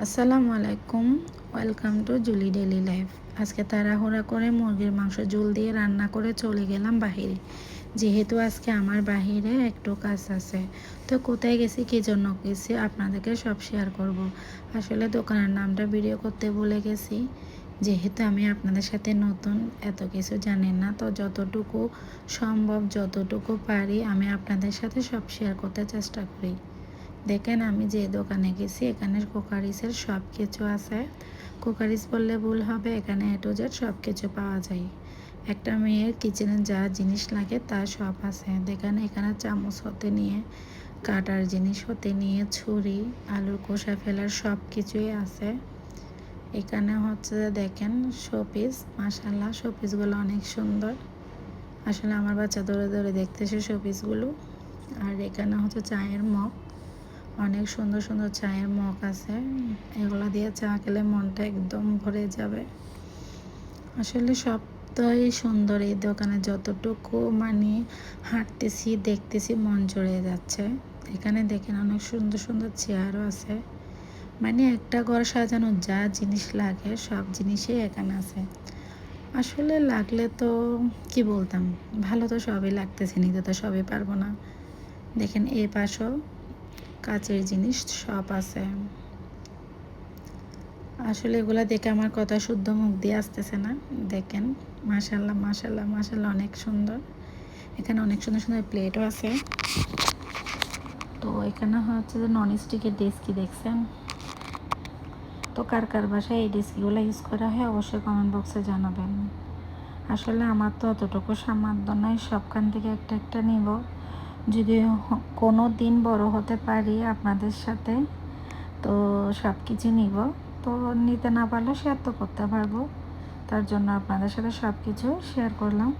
আসসালামু আলাইকুম, welcome to Juli daily life. আজকে তাড়াহুড়া করে মুরগির মাংস ঝোল দিয়ে রান্না করে চলে গেলাম বাহিরে, যেহেতু আজকে আমার বাহিরে একটু কাজ আছে। তো কোথায় গেছি, কী জন্য গেছি, আপনাদেরকে সব শেয়ার করব। আসলে দোকানের নামটা ভিডিও করতে ভুলে গেছি, যেহেতু আমি আপনাদের সাথে নতুন, এত কিছু জানি না। তো যতটুকু সম্ভব, যতটুকু পারি, আমি আপনাদের সাথে সব শেয়ার করতে চেষ্টা করি। দেখেন, আমি যে দোকানে গেছি এখানে কুকারিসের সব কিছু আছে। কুকারিস বললে ভুল হবে, এখানে এ টু জেড সব কিছু পাওয়া যায়। একটা মেয়ের কিচেনে যা জিনিস লাগে তা সব আছে। দেখেন, এখানে চামচ হতে নিয়ে, কাটার জিনিস হতে নিয়ে, ছুরি, আলুর খোসা ফেলার সব কিছুই আছে। এখানে হচ্ছে দেখেন শোপিস, মাশাআল্লাহ শোপিসগুলো অনেক সুন্দর। আসলে আমার বাচ্চা ধরে ধরে দেখতেছে শোপিসগুলো। আর এখানে হচ্ছে চায়ের মগ, অনেক সুন্দর সুন্দর চায়ের মগ আছে। এগুলো দিয়ে চা খেলে মনটা একদম ভরে যাবে। আসলে সবটাই সুন্দর এই দোকানে, যতটুকু মানে হাঁটতেছি দেখতেছি মন জুড়ে যাচ্ছে। এখানে দেখেন অনেক সুন্দর সুন্দর চেয়ারও আছে। মানে একটা ঘর সাজানোর যা জিনিস লাগে সব জিনিসই এখানে আছে। আসলে লাগলে তো কি বলতাম, ভালো তো সবই লাগতেছে, নিতে তো সবই পারবো না। দেখেন এই পাশেও কাচের জিনিস সব আছে। আসলে এগুলা দেখে আমার কথা শুদ্ধ মুখ দিয়ে আসতেছে না। দেখেন, মাশাল্লাহ মাশাল্লাহ মাশাল্লাহ অনেক সুন্দর। এখানে অনেক সুন্দর সুন্দর প্লেটও আছে। তো এখানে হচ্ছে যে নন স্টিকের ডেস্কি দেখছেন। তো কার কার বাসায় এই ডেস্কিগুলো ইউজ করা হয় অবশ্যই কমেন্ট বক্সে জানাবেন। আসলে আমার তো অতটুকু সামর্থ্য নয় সবখান থেকে একটা একটা নিব। যদি কোনো দিন বড় হতে পারি আপনাদের সাথে, তো সব কিছু নিব। তো নিতে না পারলে শেয়ার তো করতে পারবো, তার জন্য আপনাদের সাথে সব কিছু শেয়ার করলাম।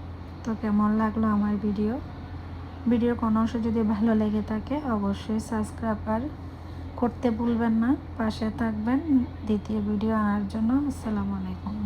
তো কেমন লাগলো আমার ভিডিওর কোনো অংশ যদি ভালো লেগে থাকে অবশ্যই সাবস্ক্রাইব করতে ভুলবেন না, পাশে থাকবেন দ্বিতীয় ভিডিও আনার জন্য। আসসালামু আলাইকুম।